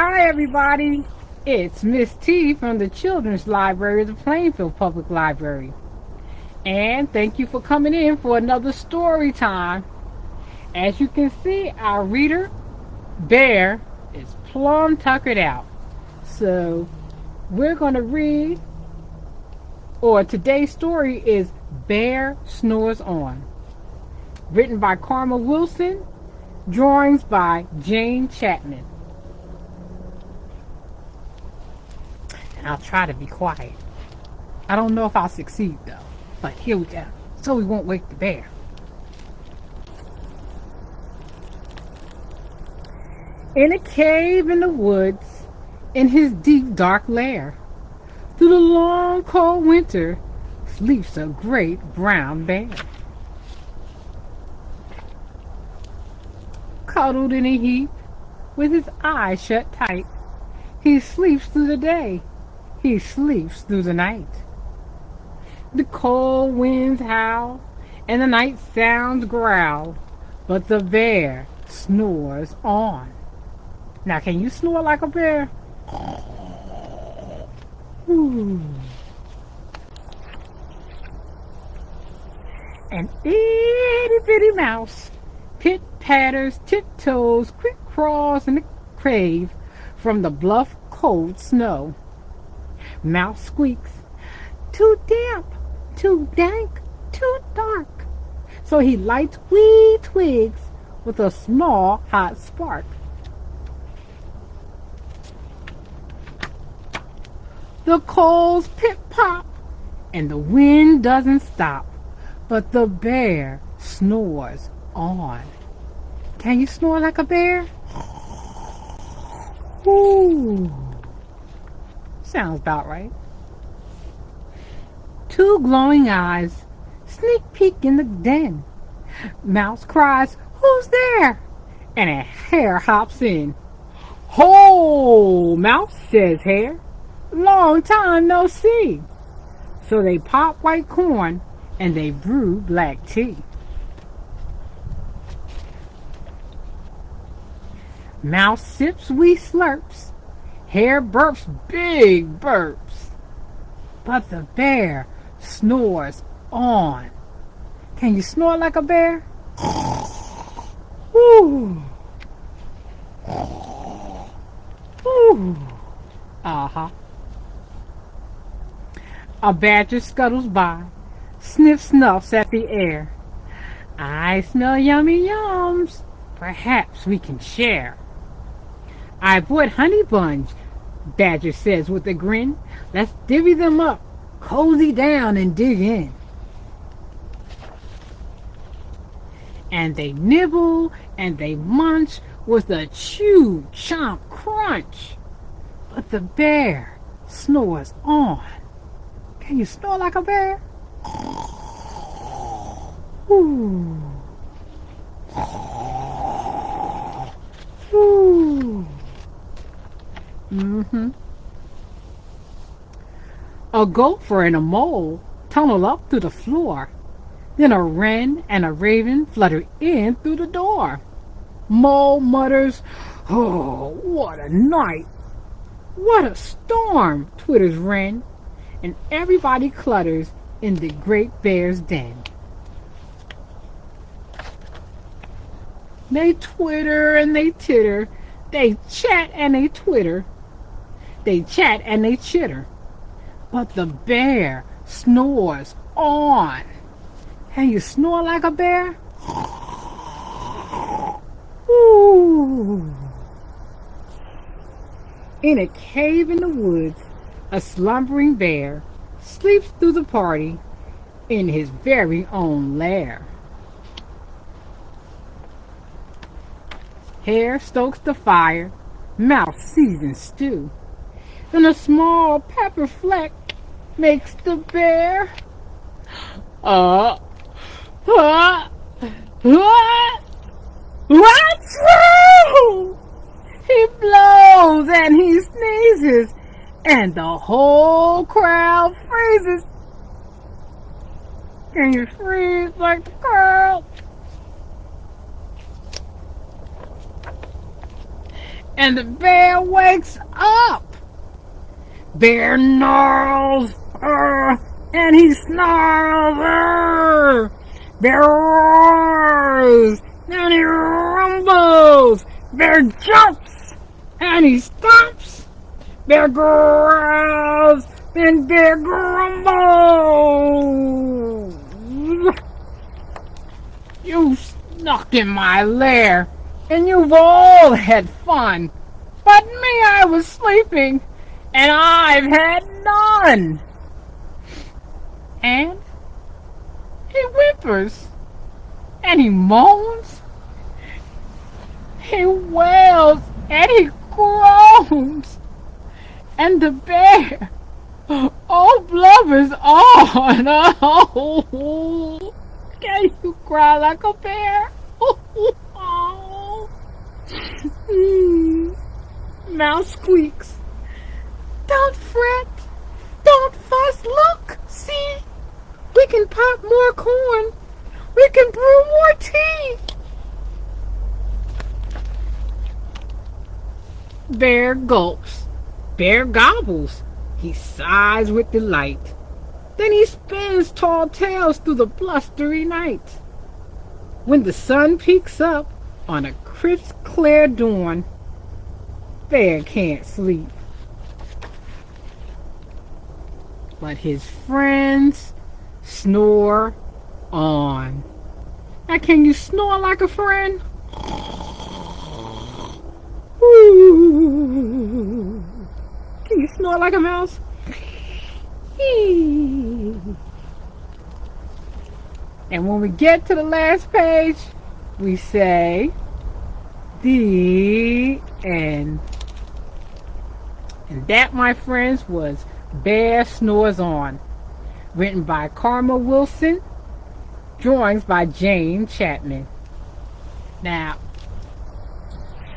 Hi everybody, it's Miss T from the Children's Library of the Plainfield Public Library. And thank you for coming in for another story time. As you can see, our reader, Bear, is plumb tuckered out. So we're going to read, or today's story is Bear Snores On. Written by Karma Wilson, drawings by Jane Chapman. And I'll try to be quiet. I don't know if I'll succeed though, but here we go, so we won't wake the bear. In a cave in the woods, in his deep dark lair, through the long cold winter, sleeps a great brown bear. Cuddled in a heap, with his eyes shut tight, he sleeps through the day, he sleeps through the night. The cold winds howl, and the night sounds growl, but the bear snores on. Now, can you snore like a bear? Ooh. An itty bitty mouse pit-patters, tiptoes, quick crawls in the cave from the bluff cold snow. Mouse squeaks, too damp, too dank, too dark. So he lights wee twigs with a small hot spark. The coals pip-pop, and the wind doesn't stop, but the bear snores on. Can you snore like a bear? Ooh. Sounds about right. Two glowing eyes sneak peek in the den. Mouse cries, "Who's there?" And a hare hops in. "Ho, Mouse," says Hare. "Long time no see." So they pop white corn and they brew black tea. Mouse sips wee slurps. Hare burps big burps. But the bear snores on. Can you snore like a bear? Ooh. Ooh. Uh-huh. A badger scuttles by, snuffs at the air. "I smell yummy yums. Perhaps we can share." "I bought honey buns," Badger says with a grin. "Let's divvy them up, cozy down and dig in." And they nibble and they munch with a chew, chomp, crunch. But the bear snores on. Can you snore like a bear? Ooh. Ooh. Mm-hmm. A gopher and a mole tunnel up through the floor. Then a wren and a raven flutter in through the door. Mole mutters, "Oh, what a night! What a storm!" twitters wren. And everybody clutters in the great bear's den. They twitter and they titter. They chat and they twitter. They chat and they chitter. But the bear snores on. Can you snore like a bear? Ooh. In a cave in the woods, a slumbering bear sleeps through the party in his very own lair. Hare stokes the fire, Mouse seasons stew. Then a small pepper fleck makes the bear what's wrong? He blows and he sneezes, and the whole crowd freezes. Can you freeze like the crowd? and the bear wakes up. Bear gnarls, and he snarls. Bear roars, and he rumbles. Bear jumps, and he stomps. Bear growls, and bear grumbles. You snuck in my lair, and you've all had fun. But me, I was sleeping, and I've had none. And he whimpers, and he moans, he wails, and he groans. And the bear, oh, blubbers on. Oh, can you cry like a bear? Oh. Mouse squeaks. Don't fret, don't fuss, look, see, we can pop more corn, we can brew more tea. Bear gulps, bear gobbles, he sighs with delight. Then he spins tall tales through the blustery night. When the sun peeks up on a crisp clear dawn, bear can't sleep. But his friends snore on. Now, can you snore like a friend? Ooh. Can you snore like a mouse? And when we get to the last page, we say, the end. And that, my friends, was Bear Snores On, written by Karma Wilson, drawings by Jane Chapman. Now,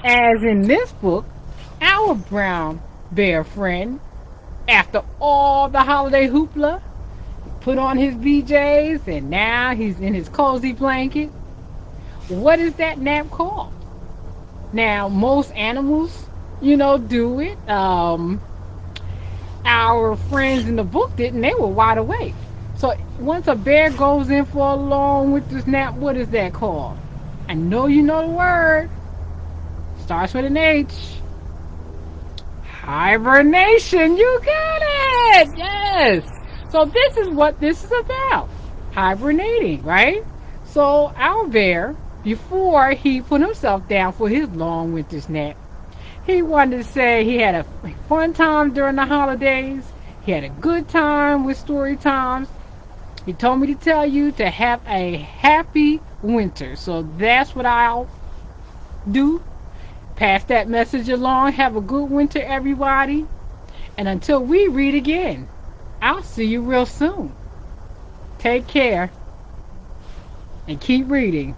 as in this book, our brown bear friend, after all the holiday hoopla, put on his BJs and now he's in his cozy blanket. What is that nap called? Now, most animals, do it. Our friends in the book didn't. They were wide awake. So once a bear goes in for a long winter's nap, what is that called? I know you know the word. Starts with an H. Hibernation. You got it. Yes. So this is what this is about. Hibernating, right? So our bear, before he put himself down for his long winter's nap, he wanted to say he had a fun time during the holidays. He had a good time with story times. He told me to tell you to have a happy winter. So that's what I'll do. Pass that message along. Have a good winter, everybody. And until we read again, I'll see you real soon. Take care and keep reading.